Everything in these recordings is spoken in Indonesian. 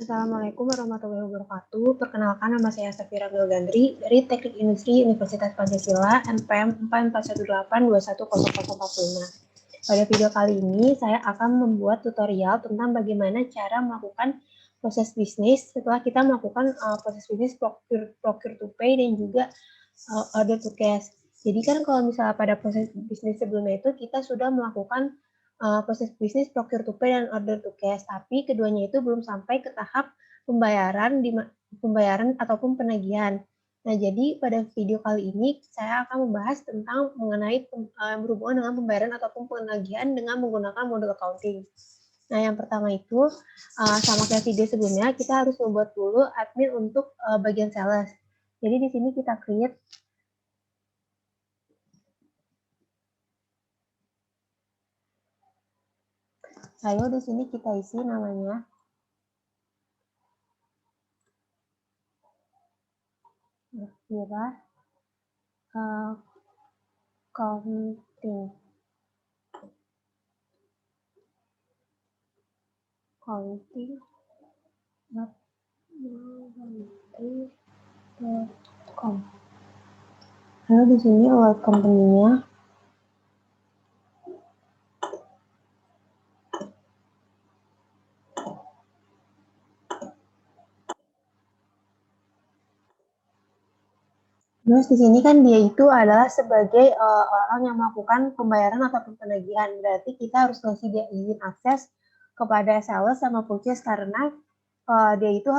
Assalamualaikum warahmatullahi wabarakatuh. Perkenalkan, nama saya Safira Gandri dari Teknik Industri Universitas Pancasila NPM 4418210045. Pada video kali ini, saya akan membuat tutorial tentang bagaimana cara melakukan proses bisnis setelah kita melakukan proses bisnis procure to pay dan juga order to cash. Jadi kan kalau misalnya pada proses bisnis sebelumnya itu kita sudah melakukan proses bisnis procure to pay dan order to cash, tapi keduanya itu belum sampai ke tahap pembayaran ataupun penagihan. Nah, jadi pada video kali ini saya akan membahas tentang mengenai berhubungan dengan pembayaran ataupun penagihan dengan menggunakan modul accounting. Nah, yang pertama itu sama kayak video sebelumnya, kita harus membuat dulu admin untuk bagian sales. Jadi di sini kita create. Lalu di sini kita isi namanya. Kira counting. Lalu di sini awal company-nya. Terus di sini kan dia itu adalah sebagai orang yang melakukan pembayaran ataupun penagihan. Berarti kita harus ngasih dia izin akses kepada sales sama purchase karena dia itu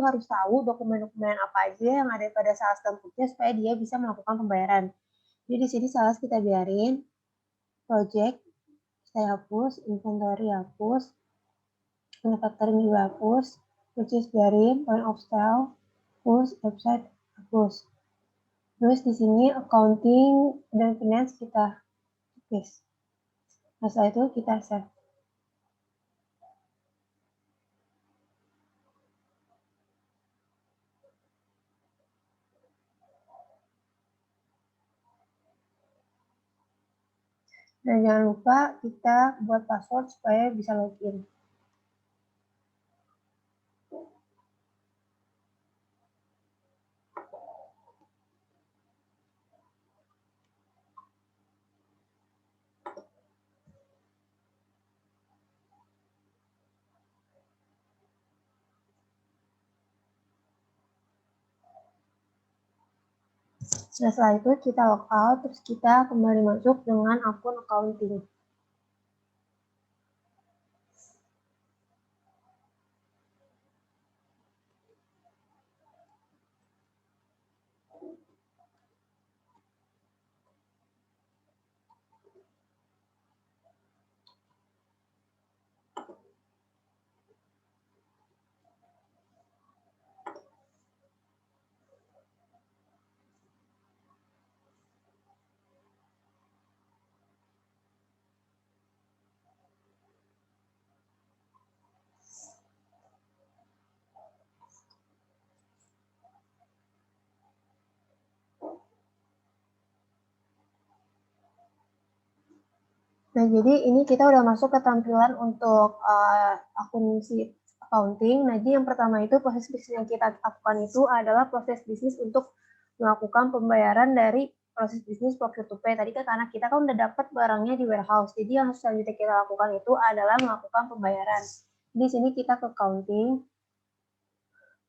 harus tahu dokumen-dokumen apa aja yang ada pada sales dan purchase supaya dia bisa melakukan pembayaran. Jadi di sini sales kita biarin, project saya hapus, inventory hapus, manufacturing juga hapus, purchase biarin, point of sale hapus, website hapus. Terus di sini accounting dan finance kita paste. Nah, setelah itu kita save. Dan jangan lupa kita buat password supaya bisa login. Nah, setelah itu kita logout, terus kita kembali masuk dengan akun accounting. Nah, jadi ini kita udah masuk ke tampilan untuk akun si accounting. Nah, jadi yang pertama itu proses bisnis yang kita lakukan itu adalah proses bisnis untuk melakukan pembayaran dari proses bisnis procure to pay. Tadi kan karena kita kan udah dapat barangnya di warehouse. Jadi yang selanjutnya kita lakukan itu adalah melakukan pembayaran. Di sini kita ke accounting,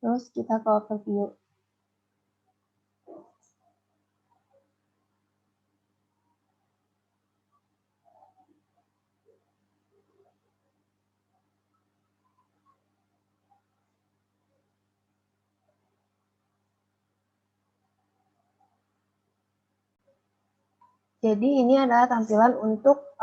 terus kita ke overview. Jadi ini adalah tampilan untuk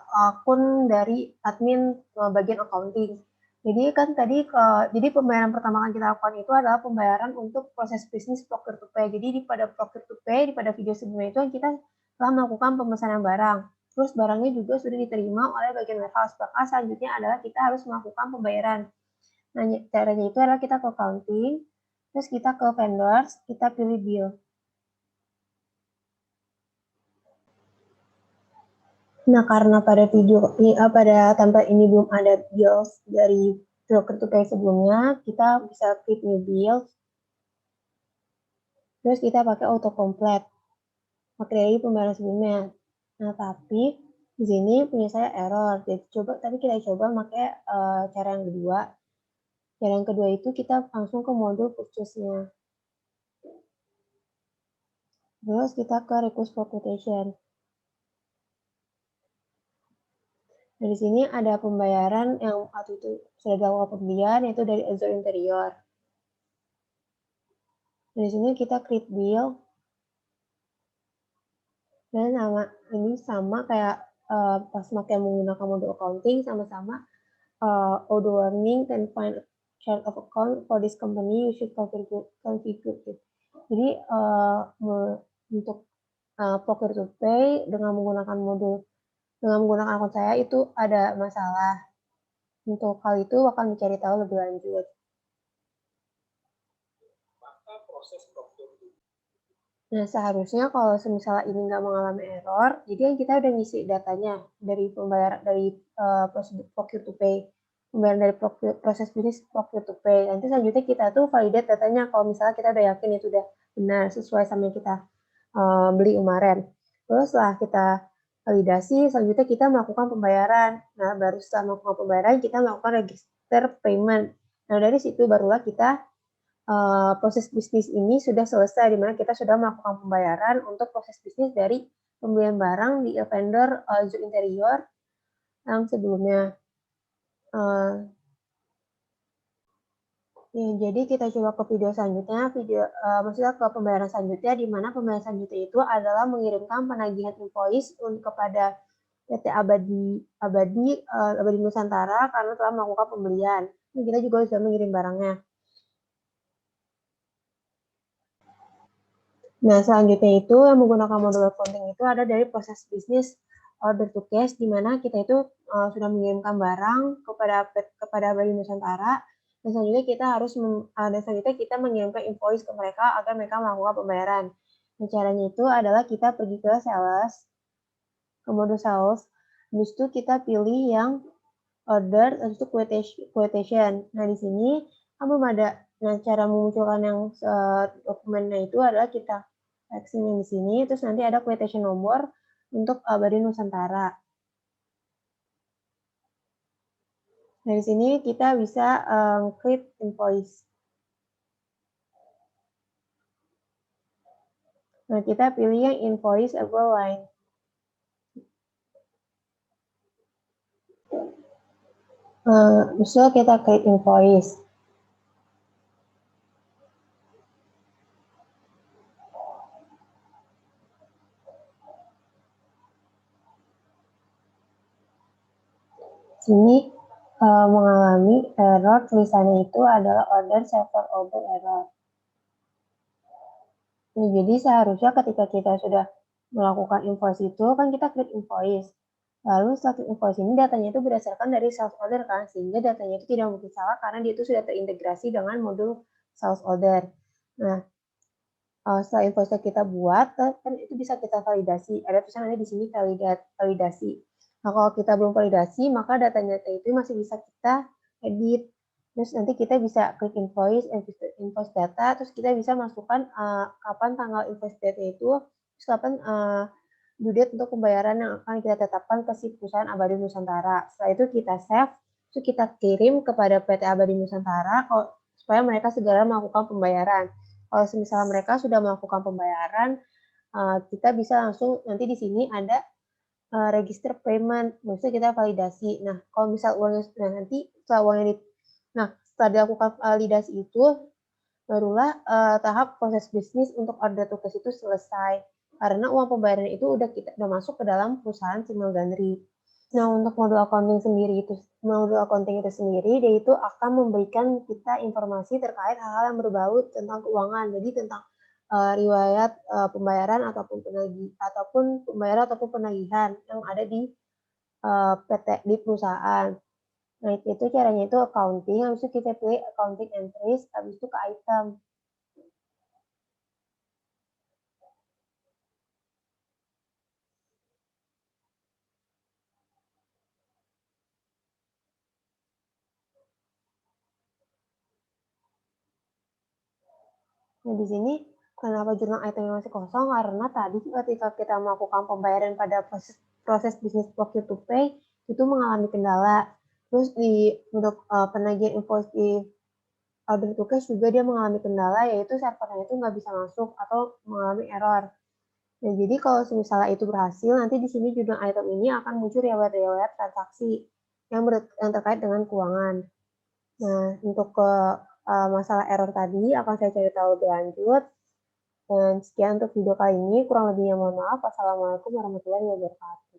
akun dari admin bagian accounting. Jadi kan tadi jadi pembayaran pertama yang kita lakukan itu adalah pembayaran untuk proses bisnis procure to pay. Jadi pada procure to pay pada video sebelumnya itu kita telah melakukan pemesanan barang. Terus barangnya juga sudah diterima oleh bagian warehouse. Maka selanjutnya adalah kita harus melakukan pembayaran. Nah, caranya itu adalah kita ke accounting, terus kita ke vendors, kita pilih bill. Nah, karena pada template ini belum ada bills dari broker to pay sebelumnya, kita bisa klik new bill, terus kita pakai auto complete, pakai dari pembayaran sebelumnya. Nah, tapi di sini punya saya error. Jadi tapi kita coba pakai cara yang kedua. Cara yang kedua itu kita langsung ke modul purchase-nya. Terus kita ke request for quotation. Nah, di sini ada pembayaran yang waktu itu sudah dilakukan pembelian, yaitu dari Azure Interior. Nah, di sini kita klik bill. Dan ini sama kayak pas pakai menggunakan modul accounting, sama-sama auto warning and find chart of account for this company, you should configure it. Jadi untuk procure to pay dengan menggunakan akun saya itu ada masalah. Untuk hal itu akan mencari tahu lebih lanjut. Nah, seharusnya kalau misalnya ini nggak mengalami error, jadi yang kita udah ngisi datanya dari pembayaran dari prosedur procure to pay, pembayaran dari proses bisnis procure to pay. Nanti selanjutnya kita tuh validate datanya kalau misalnya kita udah yakin itu udah benar sesuai sama yang kita beli kemarin. Terus setelah kita validasi, selanjutnya kita melakukan pembayaran. Nah, baru setelah melakukan pembayaran, kita melakukan register payment. Nah, dari situ barulah kita proses bisnis ini sudah selesai, di mana kita sudah melakukan pembayaran untuk proses bisnis dari pembelian barang di vendor Azure Interior yang sebelumnya. Ya, jadi kita coba ke video selanjutnya, maksudnya ke pembayaran selanjutnya, di mana pembayaran selanjutnya itu adalah mengirimkan penagihan invoice kepada PT Abadi Nusantara karena telah melakukan pembelian. Ini kita juga sudah mengirim barangnya. Nah, selanjutnya itu yang menggunakan modul accounting itu ada dari proses bisnis order to cash, di mana kita itu sudah mengirimkan barang kepada Abadi Nusantara, dan selanjutnya kita mengirimkan invoice ke mereka agar mereka melakukan pembayaran. Nah, caranya itu adalah kita pergi ke sales, ke modul sales, habis itu kita pilih yang order, habis itu quotation. Nah, di sini kan belum ada. Nah, cara memunculkan yang dokumennya itu adalah kita tekstin yang di sini, terus nanti ada quotation nomor untuk Abadi Nusantara. Dari sini kita bisa create invoice. Nah, kita pilih yang invoice able line. Misal kita create invoice. Sini mengalami error, tulisannya itu adalah order server over error. Nah, jadi seharusnya ketika kita sudah melakukan invoice itu, kan kita klik invoice. Lalu setelah invoice ini datanya itu berdasarkan dari sales order kan, sehingga datanya itu tidak mungkin salah karena dia itu sudah terintegrasi dengan modul sales order. Nah, setelah invoice kita buat, kan itu bisa kita validasi. Ada tulisan nanti di sini validasi. Nah, kalau kita belum validasi, maka datanya itu masih bisa kita edit. Terus nanti kita bisa klik invoice data, terus kita bisa masukkan kapan tanggal invoice data itu, terus kapan due date untuk pembayaran yang akan kita tetapkan ke si perusahaan Abadi Nusantara. Setelah itu kita save, terus kita kirim kepada PT Abadi Nusantara supaya mereka segera melakukan pembayaran. Kalau misalnya mereka sudah melakukan pembayaran, kita bisa langsung nanti di sini ada register payment, maksudnya kita validasi. Nah, kalau misal uangnya nanti setelah uangnya setelah dilakukan validasi itu, barulah tahap proses bisnis untuk order to cash itu selesai. Karena uang pembayaran itu udah masuk ke dalam perusahaan Simulganri. Nah, untuk modul accounting itu sendiri, dia itu akan memberikan kita informasi terkait hal-hal yang berbau tentang keuangan. Jadi tentang riwayat pembayaran ataupun penagihan yang ada di PT di perusahaan. Nah, itu caranya itu accounting, habis itu kita pilih accounting entries, habis itu ke item. Nah, di sini kenapa jurnal itemnya masih kosong, karena tadi ketika kita melakukan pembayaran pada proses proses bisnis procure to pay, itu mengalami kendala. Terus untuk, penagihan invoice di order to cash juga dia mengalami kendala, yaitu servernya itu nggak bisa masuk atau mengalami error. Nah, jadi kalau misalnya itu berhasil, nanti di sini jurnal item ini akan muncul riwayat-riwayat transaksi yang terkait dengan keuangan. Nah, untuk masalah error tadi akan saya cari tahu lebih lanjut. Dan sekian untuk video kali ini, kurang lebihnya mohon maaf. Wassalamualaikum warahmatullahi wabarakatuh.